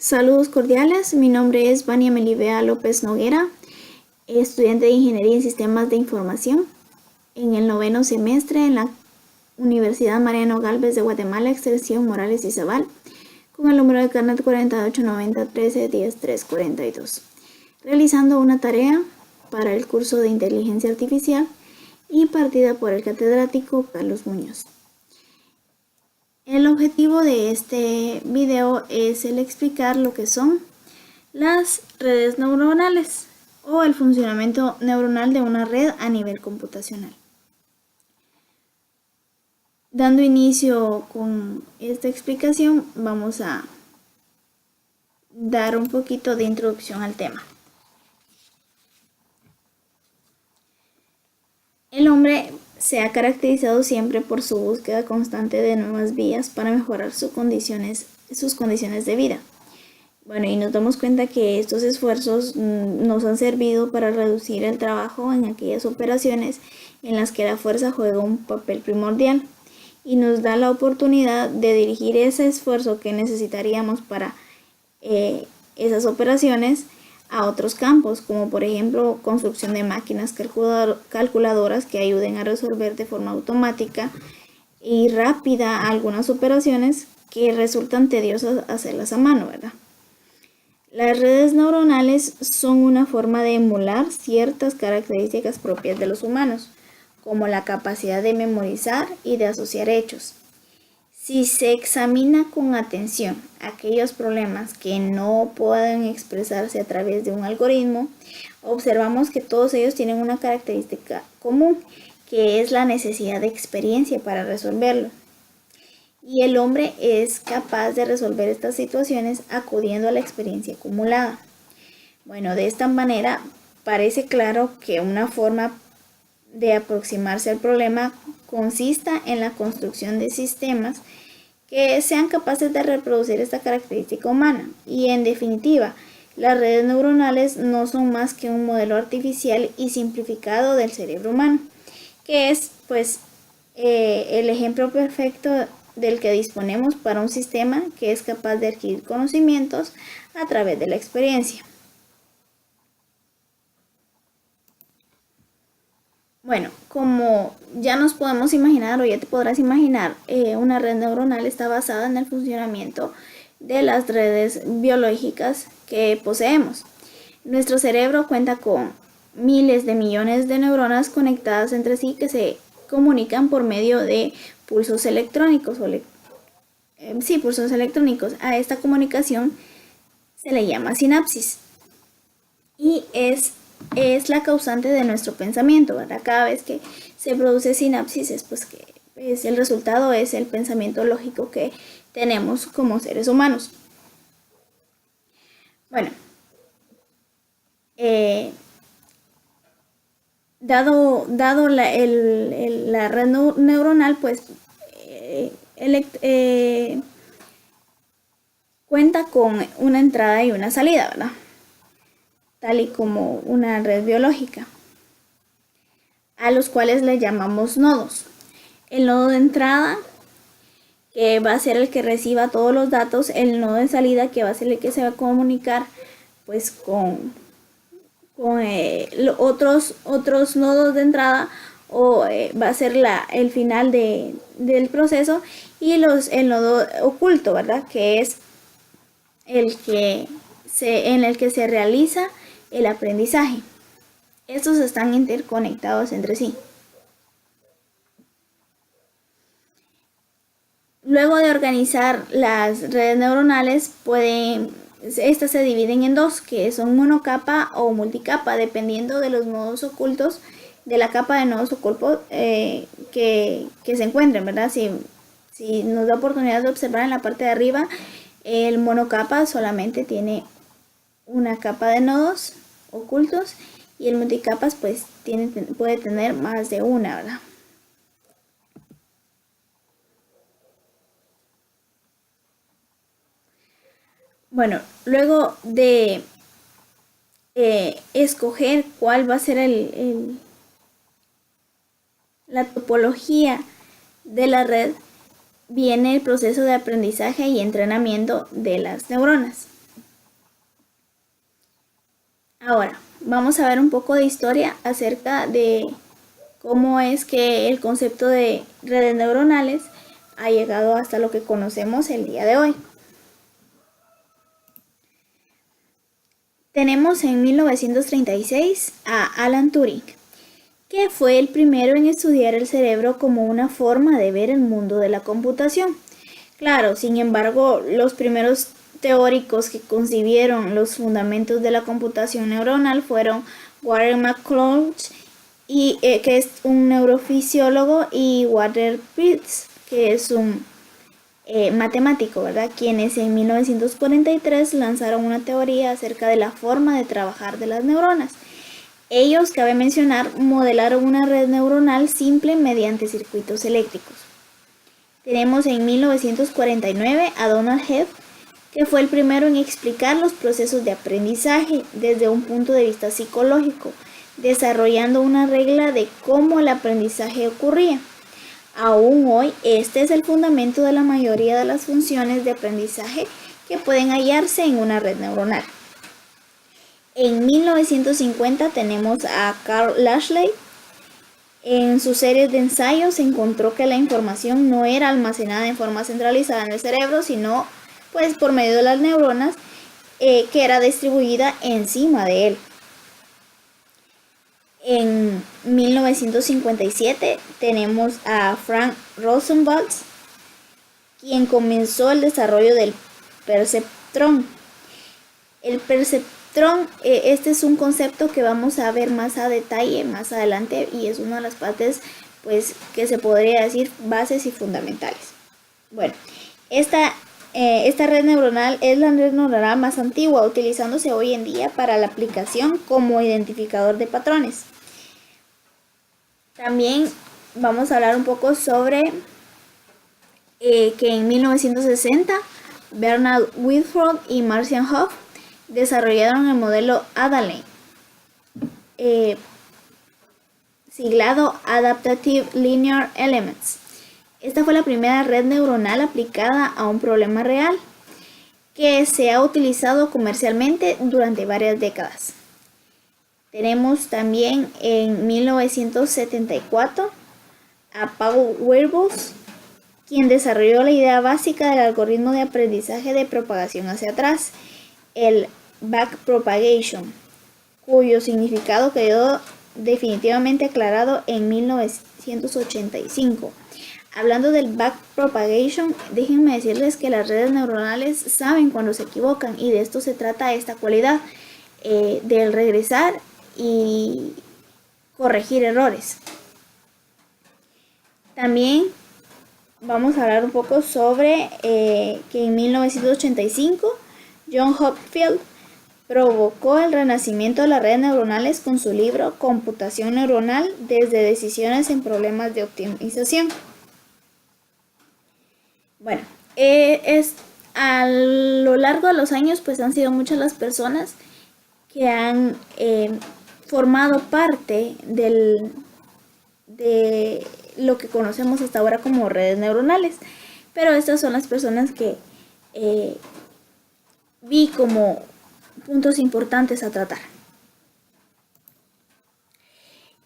Saludos cordiales, mi nombre es Vania Melibea López Noguera, estudiante de Ingeniería en Sistemas de Información en el 9º semestre en la Universidad Mariano Gálvez de Guatemala, extensión Morales y Zabal, con el número de carnet 48901310-342, realizando una tarea para el curso de Inteligencia Artificial impartida por el catedrático Carlos Muñoz. El objetivo de este video es el explicar lo que son las redes neuronales o el funcionamiento neuronal de una red a nivel computacional. Dando inicio con esta explicación, vamos a dar un poquito de introducción al tema. El hombre se ha caracterizado siempre por su búsqueda constante de nuevas vías para mejorar sus condiciones de vida. Bueno, y nos damos cuenta que estos esfuerzos nos han servido para reducir el trabajo en aquellas operaciones en las que la fuerza juega un papel primordial y nos da la oportunidad de dirigir ese esfuerzo que necesitaríamos para esas operaciones a otros campos, como por ejemplo construcción de máquinas calculadoras que ayuden a resolver de forma automática y rápida algunas operaciones que resultan tediosas hacerlas a mano, ¿verdad? Las redes neuronales son una forma de emular ciertas características propias de los humanos, como la capacidad de memorizar y de asociar hechos. Si se examina con atención aquellos problemas que no pueden expresarse a través de un algoritmo, observamos que todos ellos tienen una característica común, que es la necesidad de experiencia para resolverlo. Y el hombre es capaz de resolver estas situaciones acudiendo a la experiencia acumulada. Bueno, de esta manera parece claro que una forma de aproximarse al problema consista en la construcción de sistemas que sean capaces de reproducir esta característica humana. Y en definitiva, las redes neuronales no son más que un modelo artificial y simplificado del cerebro humano, que es el ejemplo perfecto del que disponemos para un sistema que es capaz de adquirir conocimientos a través de la experiencia. Bueno, como ya nos podemos imaginar o ya te podrás imaginar, una red neuronal está basada en el funcionamiento de las redes biológicas que poseemos. Nuestro cerebro cuenta con miles de millones de neuronas conectadas entre sí que se comunican por medio de pulsos electrónicos. Pulsos electrónicos. A esta comunicación se le llama sinapsis y es la causante de nuestro pensamiento, ¿verdad? Cada vez que se produce sinapsis el resultado es el pensamiento lógico que tenemos como seres humanos. Bueno, dado la red neuronal, cuenta con una entrada y una salida, ¿verdad? Tal y como una red biológica, a los cuales le llamamos nodos. El nodo de entrada, que va a ser el que reciba todos los datos, el nodo de salida, que va a ser el que se va a comunicar con otros nodos de entrada, o va a ser el final del proceso, y el nodo oculto, ¿verdad? Que es en el que se realiza el aprendizaje. Estos están interconectados entre sí. Luego de organizar las redes neuronales, estas se dividen en dos, que son monocapa o multicapa, dependiendo de los nodos ocultos, de la capa de nodos ocultos que se encuentren, ¿verdad? Si nos da oportunidad de observar en la parte de arriba, el monocapa solamente tiene una capa de nodos ocultos y el multicapas puede tener más de una, ¿verdad? Bueno, luego de escoger cuál va a ser la topología de la red, viene el proceso de aprendizaje y entrenamiento de las neuronas. Ahora, vamos a ver un poco de historia acerca de cómo es que el concepto de redes neuronales ha llegado hasta lo que conocemos el día de hoy. Tenemos en 1936 a Alan Turing, que fue el primero en estudiar el cerebro como una forma de ver el mundo de la computación. Claro, sin embargo, los primeros teóricos que concibieron los fundamentos de la computación neuronal fueron Walter McCulloch, que es un neurofisiólogo, y Walter Pitts, que es un matemático, ¿verdad? Quienes en 1943 lanzaron una teoría acerca de la forma de trabajar de las neuronas. Ellos, cabe mencionar, modelaron una red neuronal simple mediante circuitos eléctricos. Tenemos en 1949 a Donald Hebb, que fue el primero en explicar los procesos de aprendizaje desde un punto de vista psicológico, desarrollando una regla de cómo el aprendizaje ocurría. Aún hoy, este es el fundamento de la mayoría de las funciones de aprendizaje que pueden hallarse en una red neuronal. En 1950 tenemos a Carl Lashley. En sus series de ensayos se encontró que la información no era almacenada en forma centralizada en el cerebro, sino pues por medio de las neuronas, que era distribuida encima de él. En 1957 tenemos a Frank Rosenwald, quien comenzó el desarrollo del perceptrón. El perceptrón, este es un concepto que vamos a ver más a detalle más adelante, y es una de las partes pues que se podría decir bases y fundamentales. Bueno, esta red neuronal es la red neuronal más antigua, utilizándose hoy en día para la aplicación como identificador de patrones. También vamos a hablar un poco sobre que en 1960 Bernard Whitford y Marcian Hoff desarrollaron el modelo Adalene, siglado Adaptive Linear Elements. Esta fue la primera red neuronal aplicada a un problema real, que se ha utilizado comercialmente durante varias décadas. Tenemos también en 1974 a Paul Werbus, quien desarrolló la idea básica del algoritmo de aprendizaje de propagación hacia atrás, el backpropagation, cuyo significado quedó definitivamente aclarado en 1985. Hablando del backpropagation, déjenme decirles que las redes neuronales saben cuando se equivocan, y de esto se trata esta cualidad, del regresar y corregir errores. También vamos a hablar un poco sobre que en 1985 John Hopfield provocó el renacimiento de las redes neuronales con su libro Computación neuronal desde decisiones en problemas de optimización. Bueno, a lo largo de los años pues han sido muchas las personas que han formado parte de lo que conocemos hasta ahora como redes neuronales, pero estas son las personas que vi como puntos importantes a tratar.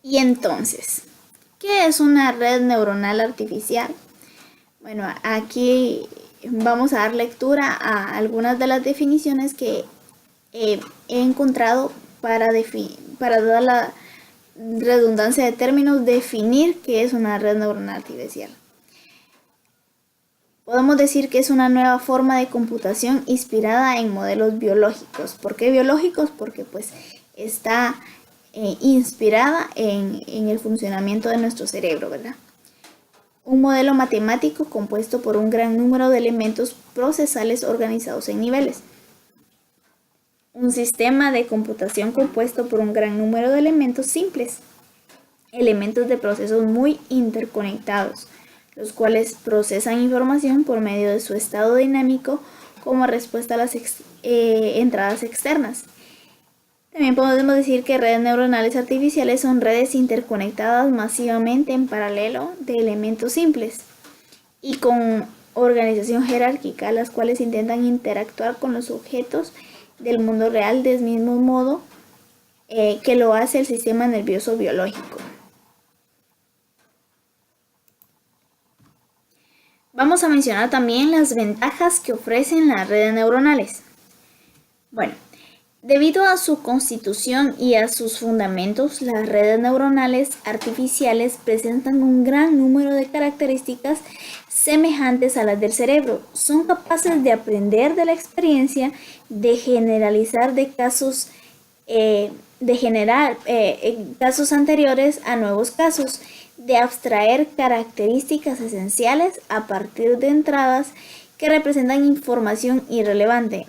Y entonces, ¿qué es una red neuronal artificial? Bueno, aquí vamos a dar lectura a algunas de las definiciones que he encontrado para dar la redundancia de términos, definir qué es una red neuronal artificial. Podemos decir que es una nueva forma de computación inspirada en modelos biológicos. ¿Por qué biológicos? Porque pues está inspirada en el funcionamiento de nuestro cerebro, ¿verdad? Un modelo matemático compuesto por un gran número de elementos procesales organizados en niveles. Un sistema de computación compuesto por un gran número de elementos simples, elementos de procesos muy interconectados, los cuales procesan información por medio de su estado dinámico como respuesta a las entradas externas. También podemos decir que redes neuronales artificiales son redes interconectadas masivamente en paralelo de elementos simples y con organización jerárquica, las cuales intentan interactuar con los objetos del mundo real del mismo modo que lo hace el sistema nervioso biológico. Vamos a mencionar también las ventajas que ofrecen las redes neuronales. Bueno, debido a su constitución y a sus fundamentos, las redes neuronales artificiales presentan un gran número de características semejantes a las del cerebro. Son capaces de aprender de la experiencia, de generalizar de casos, casos anteriores a nuevos casos, de abstraer características esenciales a partir de entradas que representan información irrelevante.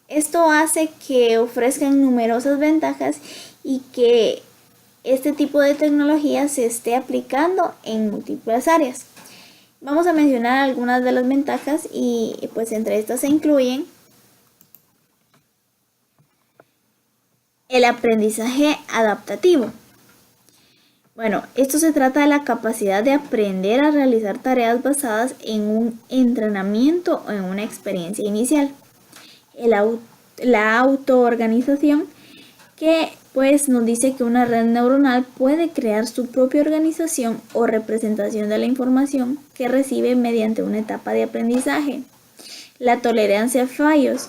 Esto hace que ofrezcan numerosas ventajas y que este tipo de tecnología se esté aplicando en múltiples áreas. Vamos a mencionar algunas de las ventajas y pues entre estas se incluyen el aprendizaje adaptativo. Bueno, esto se trata de la capacidad de aprender a realizar tareas basadas en un entrenamiento o en una experiencia inicial. La autoorganización, que pues nos dice que una red neuronal puede crear su propia organización o representación de la información que recibe mediante una etapa de aprendizaje. La tolerancia a fallos,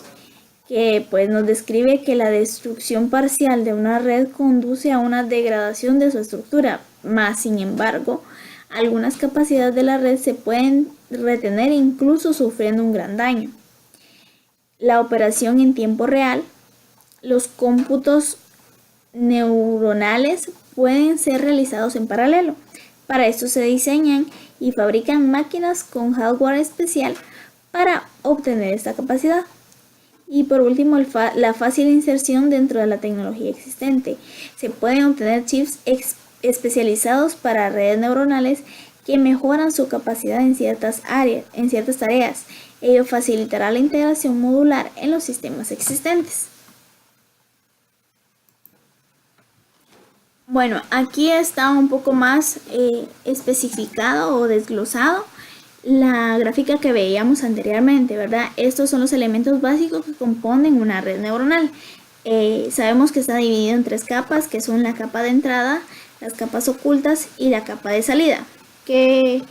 que pues nos describe que la destrucción parcial de una red conduce a una degradación de su estructura, más sin embargo, algunas capacidades de la red se pueden retener incluso sufriendo un gran daño. La operación en tiempo real. Los cómputos neuronales pueden ser realizados en paralelo. Para esto se diseñan y fabrican máquinas con hardware especial para obtener esta capacidad. Y por último, la fácil inserción dentro de la tecnología existente. Se pueden obtener chips especializados para redes neuronales que mejoran su capacidad en ciertas tareas. Ello facilitará la integración modular en los sistemas existentes. Bueno, aquí está un poco más especificado o desglosado la gráfica que veíamos anteriormente, ¿verdad? Estos son los elementos básicos que componen una red neuronal. Sabemos que está dividido en 3 capas, que son la capa de entrada, las capas ocultas y la capa de salida. ¿Qué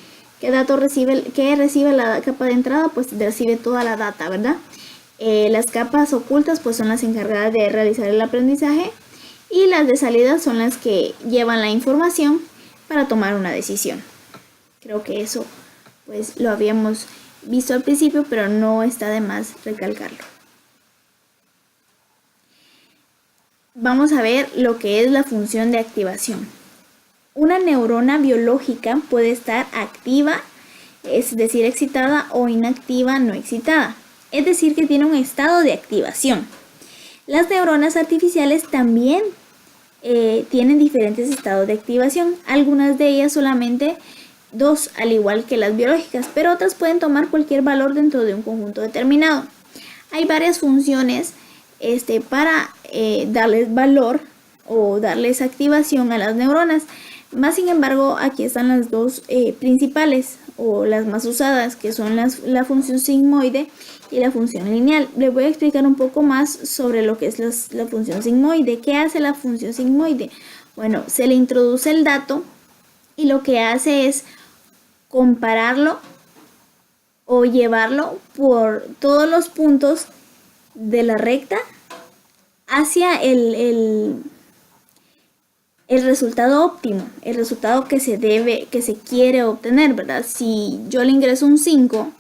datos recibe la capa de entrada? Pues recibe toda la data, ¿verdad? Las capas ocultas pues son las encargadas de realizar el aprendizaje y las de salida son las que llevan la información para tomar una decisión. Creo que eso pues lo habíamos visto al principio, pero no está de más recalcarlo. Vamos a ver lo que es la función de activación. Una neurona biológica puede estar activa, es decir, excitada, o inactiva, no excitada. Es decir, que tiene un estado de activación. Las neuronas artificiales también tienen diferentes estados de activación. Algunas de ellas solamente 2, al igual que las biológicas, pero otras pueden tomar cualquier valor dentro de un conjunto determinado. Hay varias funciones para darles valor o darles activación a las neuronas. Más sin embargo, aquí están las 2 principales o las más usadas, que son la función sigmoide y la función lineal. Les voy a explicar un poco más sobre lo que es la función sigmoide. ¿Qué hace la función sigmoide? Bueno, se le introduce el dato y lo que hace es compararlo o llevarlo por todos los puntos de la recta hacia el resultado óptimo, el resultado que se quiere obtener, ¿verdad? Si yo le ingreso un 5,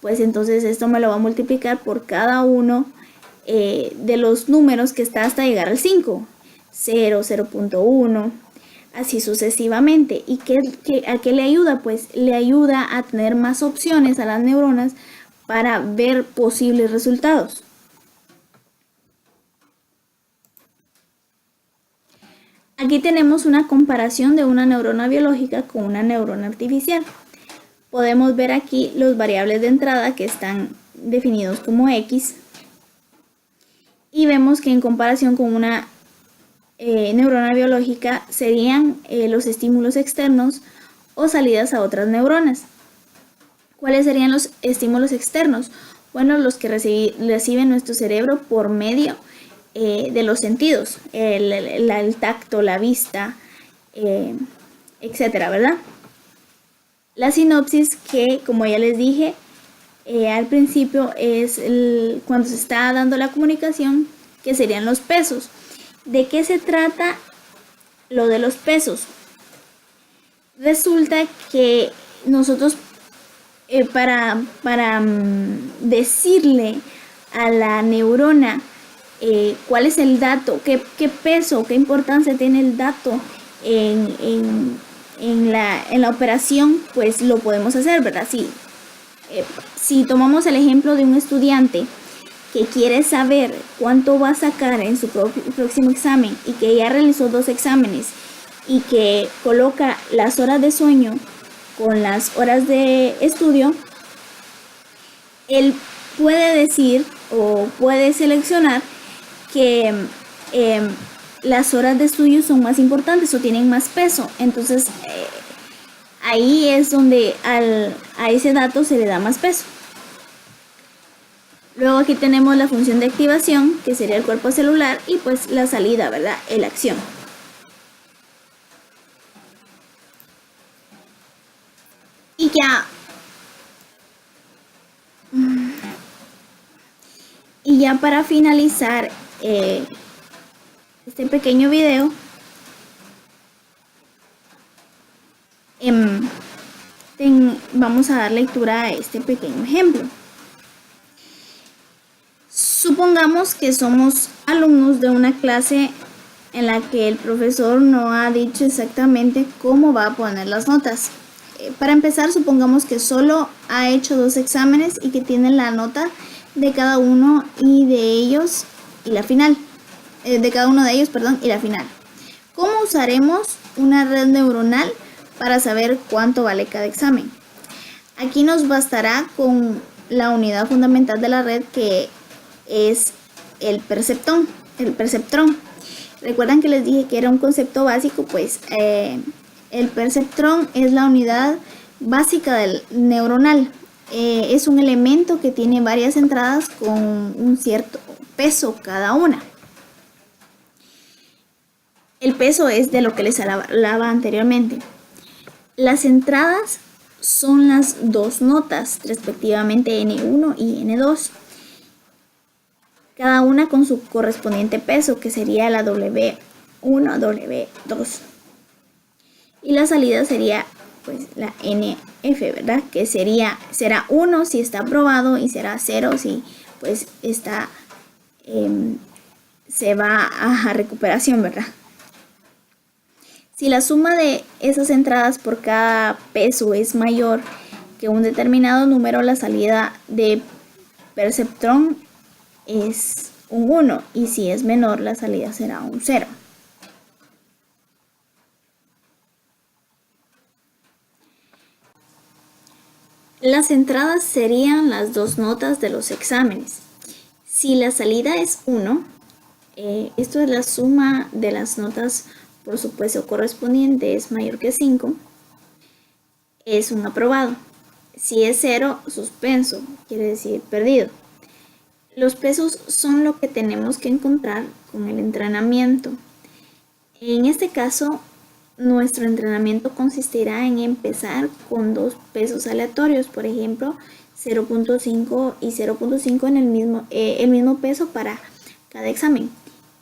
pues entonces esto me lo va a multiplicar por cada uno de los números que está hasta llegar al 5, 0, 0.1, así sucesivamente. ¿Y a qué le ayuda? Pues le ayuda a tener más opciones a las neuronas para ver posibles resultados. Aquí tenemos una comparación de una neurona biológica con una neurona artificial. Podemos ver aquí los variables de entrada que están definidos como X. Y vemos que en comparación con una neurona biológica serían los estímulos externos o salidas a otras neuronas. ¿Cuáles serían los estímulos externos? Bueno, los que recibe nuestro cerebro por medio de los sentidos, el tacto, la vista, etcétera, ¿verdad? La sinopsis, que como ya les dije al principio, es cuando se está dando la comunicación, que serían los pesos. ¿De qué se trata lo de los pesos? Resulta que nosotros para decirle a la neurona cuál es el dato, qué peso, qué importancia tiene el dato en la operación, pues lo podemos hacer, ¿verdad? Si tomamos el ejemplo de un estudiante que quiere saber cuánto va a sacar en su próximo examen y que ya realizó 2 exámenes y que coloca las horas de sueño con las horas de estudio, él puede decir o puede seleccionar que las horas de estudio son más importantes o tienen más peso. Entonces ahí es donde a ese dato se le da más peso. Luego aquí tenemos la función de activación, que sería el cuerpo celular, y pues la salida, ¿verdad? La acción. Y ya para finalizar este pequeño video, vamos a dar lectura a este pequeño ejemplo. Supongamos que somos alumnos de una clase en la que el profesor no ha dicho exactamente cómo va a poner las notas. Para empezar, supongamos que solo ha hecho 2 exámenes y que tiene la nota de cada uno y de ellos y la final. De cada uno de ellos, perdón, y la final. ¿Cómo usaremos una red neuronal para saber cuánto vale cada examen? Aquí nos bastará con la unidad fundamental de la red, que es el perceptrón. Recuerdan que les dije que era un concepto básico, pues el perceptrón es la unidad básica del neuronal. Es un elemento que tiene varias entradas con un cierto peso cada una. El peso es de lo que les hablaba anteriormente. Las entradas son las 2 notas, respectivamente N1 y N2. Cada una con su correspondiente peso, que sería la W1, W2. Y la salida sería pues la NF, ¿verdad? Que será 1 si está aprobado y será 0 si pues está se va a recuperación, ¿verdad? Si la suma de esas entradas por cada peso es mayor que un determinado número, la salida de perceptrón es un 1, y si es menor, la salida será un 0. Las entradas serían las 2 notas de los exámenes. Si la salida es 1, esto es la suma de las notas por su peso correspondiente, es mayor que 5, es un aprobado. Si es 0, suspenso, quiere decir perdido. Los pesos son lo que tenemos que encontrar con el entrenamiento. En este caso, nuestro entrenamiento consistirá en empezar con 2 pesos aleatorios, por ejemplo 0.5 y 0.5 en el mismo peso para cada examen,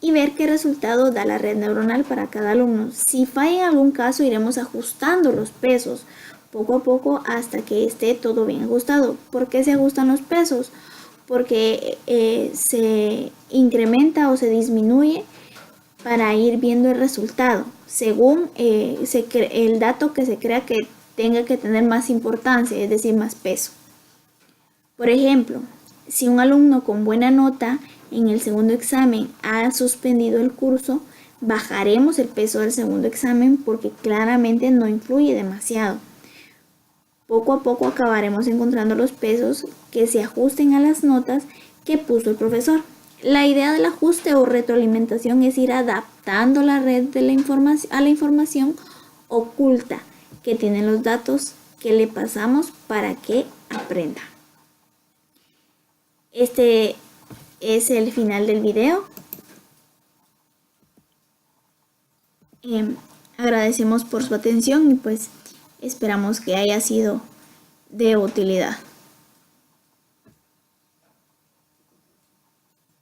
y ver qué resultado da la red neuronal para cada alumno. Si falla en algún caso, iremos ajustando los pesos poco a poco hasta que esté todo bien ajustado. ¿Por qué se ajustan los pesos? Porque se incrementa o se disminuye para ir viendo el resultado según el dato que se crea que tenga que tener más importancia, es decir, más peso. Por ejemplo, si un alumno con buena nota en el segundo examen ha suspendido el curso, bajaremos el peso del segundo examen porque claramente no influye demasiado. Poco a poco acabaremos encontrando los pesos que se ajusten a las notas que puso el profesor. La idea del ajuste o retroalimentación es ir adaptando la red de a la información oculta que tienen los datos que le pasamos para que aprenda. Este es el final del video. Agradecemos por su atención y pues esperamos que haya sido de utilidad.